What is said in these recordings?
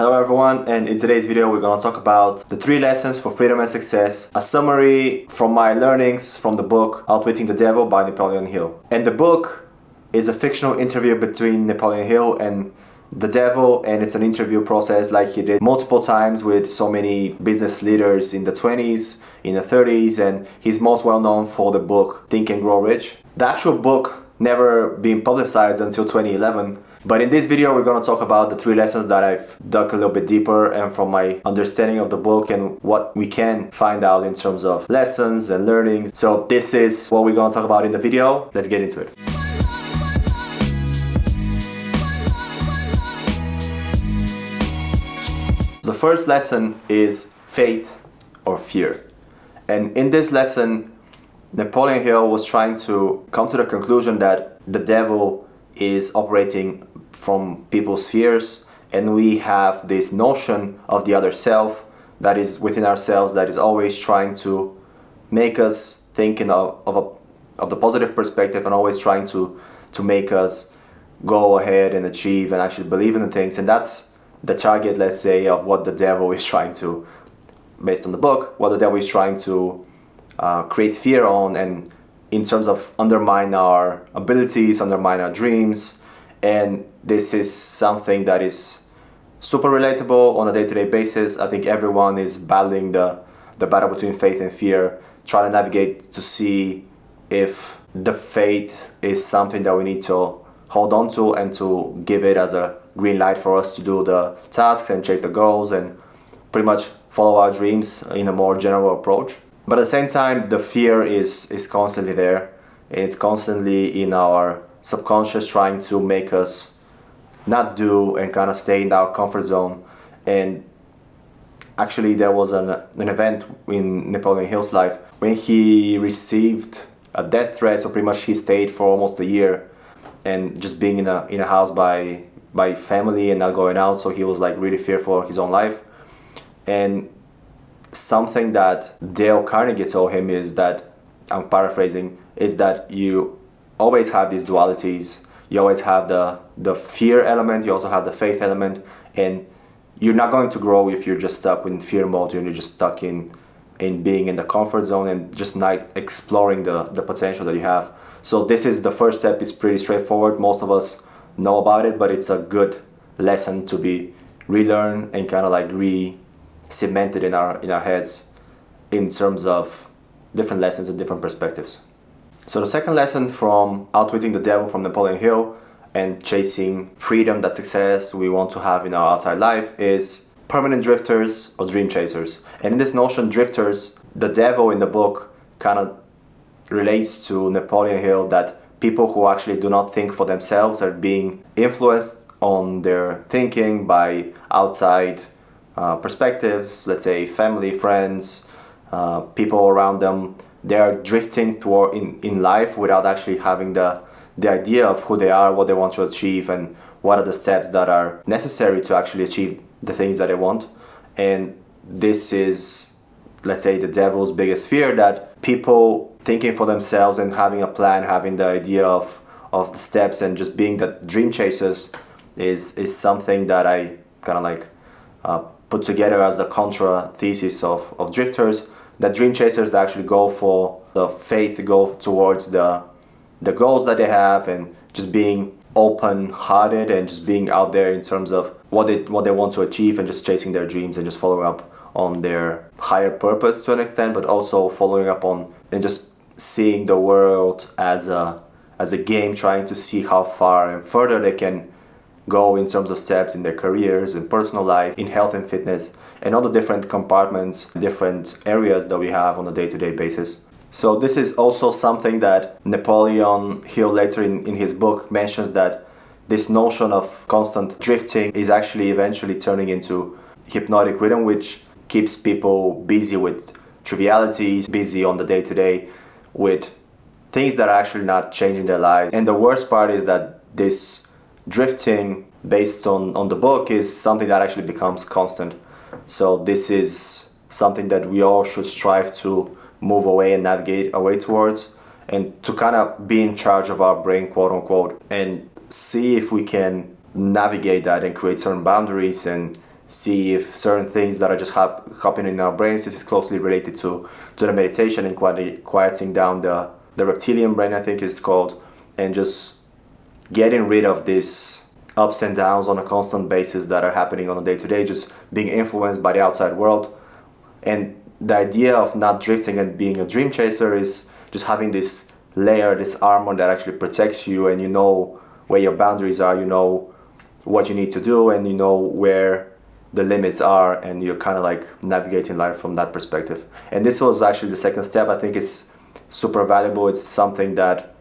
Hello everyone, and in today's video we're going to talk about the 3 lessons for freedom and success, a summary from my learnings from the book Outwitting the Devil by Napoleon Hill. And the book is a fictional interview between Napoleon Hill and the devil, and it's an interview process like he did multiple times with so many business leaders in the 20s, in the 30s, and he's most well known for the book Think and Grow Rich. The actual book never been publicized until 2011. But in this video, we're going to talk about the 3 lessons that I've dug a little bit deeper and from my understanding of the book and what we can find out in terms of lessons and learnings. So this is what we're going to talk about in the video. Let's get into it. The first lesson is faith or fear. And in this lesson, Napoleon Hill was trying to come to the conclusion that the devil is operating from people's fears, and we have this notion of the other self that is within ourselves that is always trying to make us thinking of the positive perspective and always trying to make us go ahead and achieve and actually believe in the things. And that's the target, let's say, of what the devil is trying to, based on the book, what the devil is trying to create fear on, and in terms of undermine our abilities, undermine our dreams. And this is something that is super relatable on a day-to-day basis. I think everyone is battling the battle between faith and fear, trying to navigate to see if the faith is something that we need to hold on to and to give it as a green light for us to do the tasks and chase the goals and pretty much follow our dreams in a more general approach. But at the same time, the fear is constantly there, and it's constantly in our subconscious trying to make us not do and kind of stay in our comfort zone. And actually there was an event in Napoleon Hill's life when he received a death threat, so pretty much he stayed for almost a year and just being in a house by family and not going out, so he was like really fearful of his own life. And something that Dale Carnegie told him is that, I'm paraphrasing, is that you always have these dualities. You always have the fear element, you also have the faith element, and you're not going to grow if you're just stuck in fear mode and you're just stuck in being in the comfort zone and just not exploring the potential that you have. So this is the first step. Is pretty straightforward. Most of us know about it, but it's a good lesson to be relearned and kind of like cemented in our heads in terms of different lessons and different perspectives. So the second lesson from Outwitting the Devil from Napoleon Hill and chasing freedom, that success we want to have in our outside life, is permanent drifters or dream chasers. And in this notion, drifters, the devil in the book kind of relates to Napoleon Hill, that people who actually do not think for themselves are being influenced on their thinking by outside perspectives, let's say family, friends, people around them. They are drifting toward in life without actually having the idea of who they are, what they want to achieve, and what are the steps that are necessary to actually achieve the things that they want. And this is, let's say, the devil's biggest fear, that people thinking for themselves and having a plan, having the idea of the steps and just being the dream chasers is something that I kind of like put together as the contra thesis of drifters. That dream chasers actually go for the faith, to go towards the goals that they have, and just being open-hearted and just being out there in terms of what they want to achieve, and just chasing their dreams and just following up on their higher purpose to an extent, but also following up on and just seeing the world as a game, trying to see how far and further they can go in terms of steps in their careers, in personal life, in health and fitness, and all the different compartments, different areas that we have on a day-to-day basis. So this is also something that Napoleon Hill later in his book mentions, that this notion of constant drifting is actually eventually turning into hypnotic rhythm, which keeps people busy with trivialities, busy on the day-to-day with things that are actually not changing their lives. And the worst part is that this drifting, based on the book, is something that actually becomes constant. So this is something that we all should strive to move away and navigate away towards, and to kind of be in charge of our brain, quote unquote, and see if we can navigate that and create certain boundaries and see if certain things that are just happening in our brains, this is closely related to the meditation and quieting down the reptilian brain, I think it's called, and just getting rid of these ups and downs on a constant basis that are happening on a day-to-day, just being influenced by the outside world. And the idea of not drifting and being a dream chaser is just having this layer, this armor that actually protects you, and you know where your boundaries are, you know what you need to do, and you know where the limits are, and you're kind of like navigating life from that perspective. And this was actually the second step. I think it's super valuable. It's something that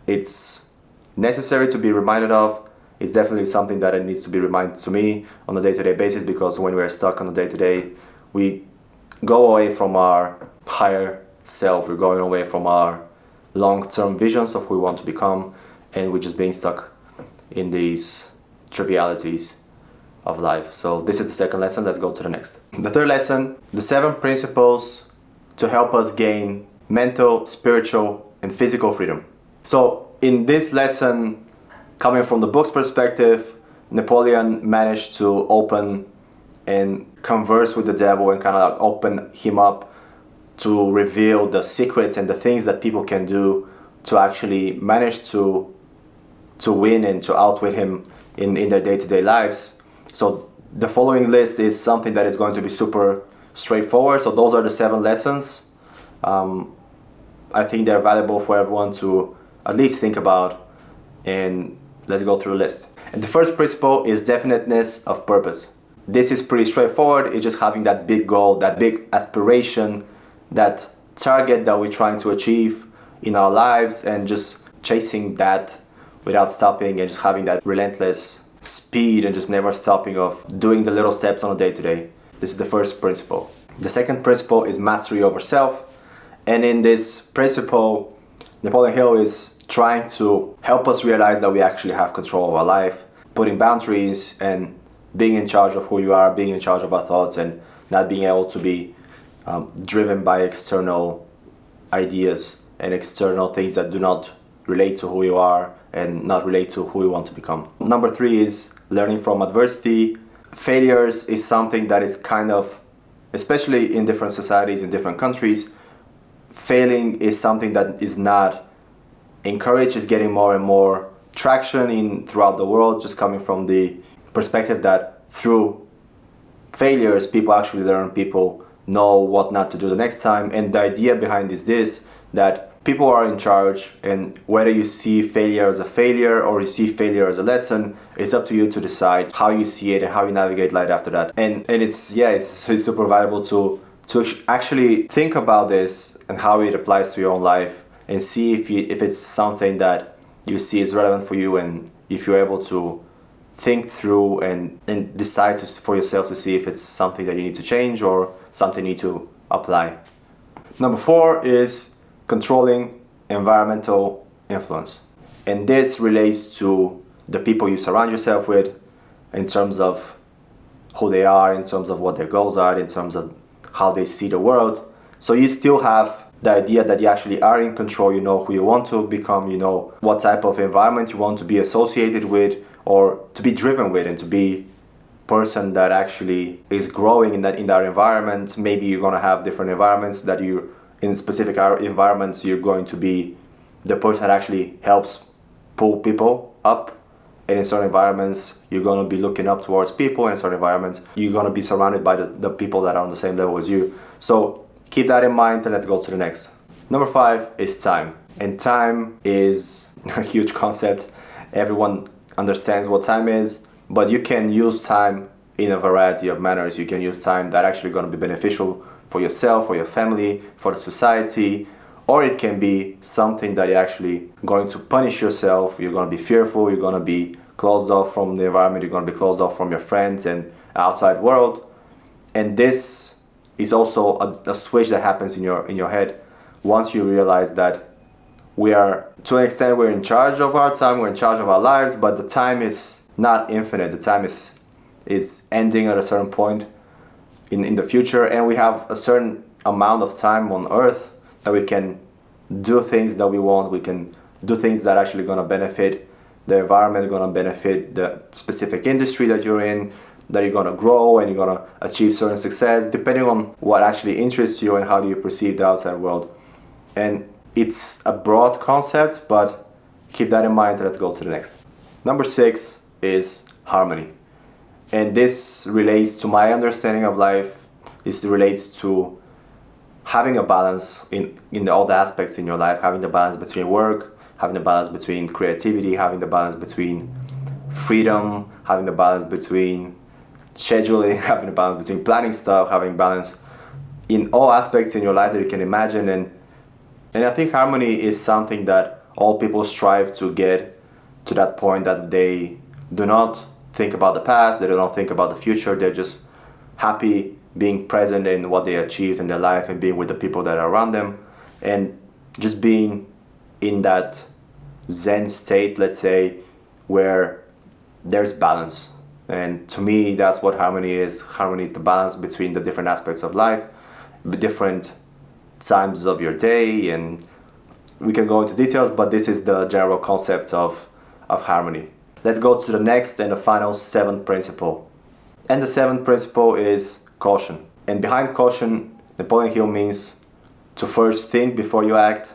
it's necessary to be reminded of. It's definitely something that it needs to be reminded to me on a day-to-day basis, because when we're stuck on a day-to-day, we go away from our higher self. We're going away from our long-term visions of who we want to become, and we're just being stuck in these trivialities of life. So this is the second lesson. Let's go to the next. The third lesson, the 7 principles to help us gain mental, spiritual, and physical freedom. So in this lesson, coming from the book's perspective, Napoleon managed to open and converse with the devil and kind of like open him up to reveal the secrets and the things that people can do to actually manage to win and to outwit him in their day-to-day lives. So the following list is something that is going to be super straightforward. So those are the 7 lessons. I think they're valuable for everyone to at least think about, and let's go through the list. And the first principle is definiteness of purpose. This is pretty straightforward. It's just having that big goal, that big aspiration, that target that we're trying to achieve in our lives, and just chasing that without stopping, and just having that relentless speed and just never stopping of doing the little steps on a day-to-day. This is the first principle. The second principle is mastery over self. And in this principle, Napoleon Hill is trying to help us realize that we actually have control of our life, putting boundaries and being in charge of who you are, being in charge of our thoughts, and not being able to be driven by external ideas and external things that do not relate to who you are and not relate to who you want to become. Number 3 is learning from adversity. Failures is something that is kind of, especially in different societies, in different countries, failing is something that is not encouraged. Is getting more and more traction throughout the world, just coming from the perspective that through failures people actually learn, people know what not to do the next time. And the idea behind this that people are in charge, and whether you see failure as a failure or you see failure as a lesson, it's up to you to decide how you see it and how you navigate life after that. And it's super valuable to actually think about this and how it applies to your own life, and see if it's something that you see is relevant for you, and if you're able to think through and decide for yourself to see if it's something that you need to change or something you need to apply. Number 4 is controlling environmental influence. And this relates to the people you surround yourself with, in terms of who they are, in terms of what their goals are, in terms of how they see the world. So you still have the idea that you actually are in control. You know who you want to become, you know what type of environment you want to be associated with or to be driven with, and to be a person that actually is growing in that environment. Maybe you're going to have different environments that you, in specific environments, you're going to be the person that actually helps pull people up. And in certain environments, you're going to be looking up towards people. In certain environments, you're going to be surrounded by the people that are on the same level as you. So keep that in mind, and let's go to the next. Number 5 is time. And time is a huge concept. Everyone understands what time is, but you can use time in a variety of manners. You can use time that actually going to be beneficial for yourself, for your family, for the society, or it can be something that you're actually going to punish yourself. You're going to be fearful, you're going to be closed off from the environment, you're going to be closed off from your friends and outside world. And this is also a switch that happens in your head once you realize that we are, to an extent, we're in charge of our time, we're in charge of our lives, but the time is not infinite. The time is ending at a certain point in the future, and we have a certain amount of time on earth that we can do things that we want. We can do things that are actually going to benefit the environment, going to benefit the specific industry that you're in, that you're gonna grow and you're gonna achieve certain success, depending on what actually interests you and how do you perceive the outside world. And it's a broad concept, but keep that in mind. Let's go to the next. Number 6 is harmony. And this relates to my understanding of life. This relates to having a balance in all the aspects in your life, having the balance between work, having the balance between creativity, having the balance between freedom, having the balance between scheduling, having the balance between planning stuff, having balance in all aspects in your life that you can imagine. And I think harmony is something that all people strive to get to, that point that they do not think about the past, they don't think about the future, they're just happy being present in what they achieved in their life and being with the people that are around them and just being in that Zen state, let's say, where there's balance. And to me, that's what harmony is. Harmony is the balance between the different aspects of life, the different times of your day, and we can go into details, but this is the general concept of harmony. Let's go to the next and the final 7th principle. And the 7th principle is caution. And behind caution, Napoleon Hill means to first think before you act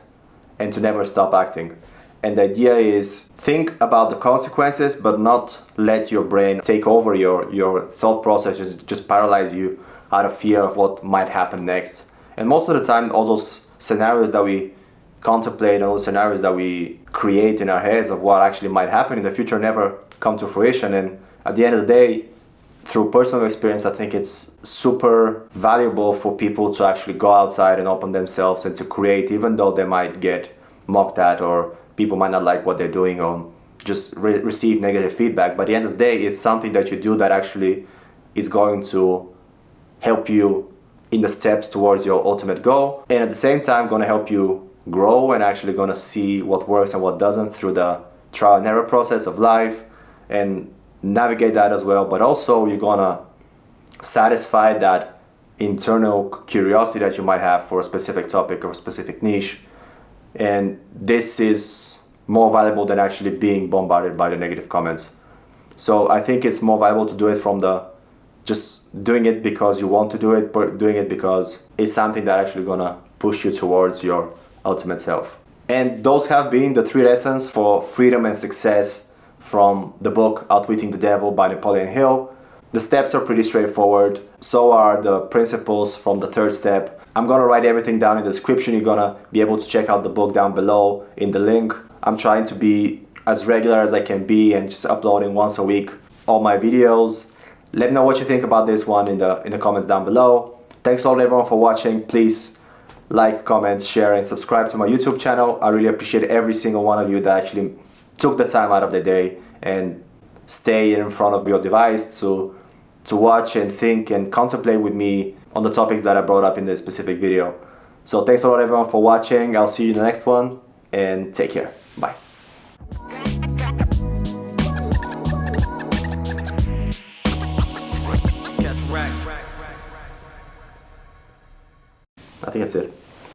and to never stop acting. And the idea is think about the consequences, but not let your brain take over your thought process, just paralyze you out of fear of what might happen next. And most of the time, all those scenarios that we contemplate, all the scenarios that we create in our heads of what actually might happen in the future never come to fruition. And at the end of the day, through personal experience, I think it's super valuable for people to actually go outside and open themselves and to create, even though they might get mocked at or people might not like what they're doing or just receive negative feedback. But at the end of the day, it's something that you do that actually is going to help you in the steps towards your ultimate goal, and at the same time going to help you grow and actually going to see what works and what doesn't through the trial and error process of life and navigate that as well. But also you're going to satisfy that internal curiosity that you might have for a specific topic or a specific niche. And this is more valuable than actually being bombarded by the negative comments. So I think it's more valuable to do it from the just doing it because you want to do it, but doing it because it's something that actually gonna push you towards your ultimate self. And those have been the 3 lessons for freedom and success from the book Outwitting the Devil by Napoleon Hill. The steps are pretty straightforward. So are the principles from the 3rd step. I'm gonna write everything down in the description. You're gonna be able to check out the book down below in the link. I'm trying to be as regular as I can be and just uploading once a week all my videos. Let me know what you think about this one in the comments down below. Thanks a lot everyone for watching. Please like, comment, share, and subscribe to my YouTube channel. I really appreciate every single one of you that actually took the time out of the day and stay in front of your device to watch and think and contemplate with me on the topics that I brought up in this specific video. So thanks a lot everyone for watching. I'll see you in the next one and take care. Bye. I think that's it.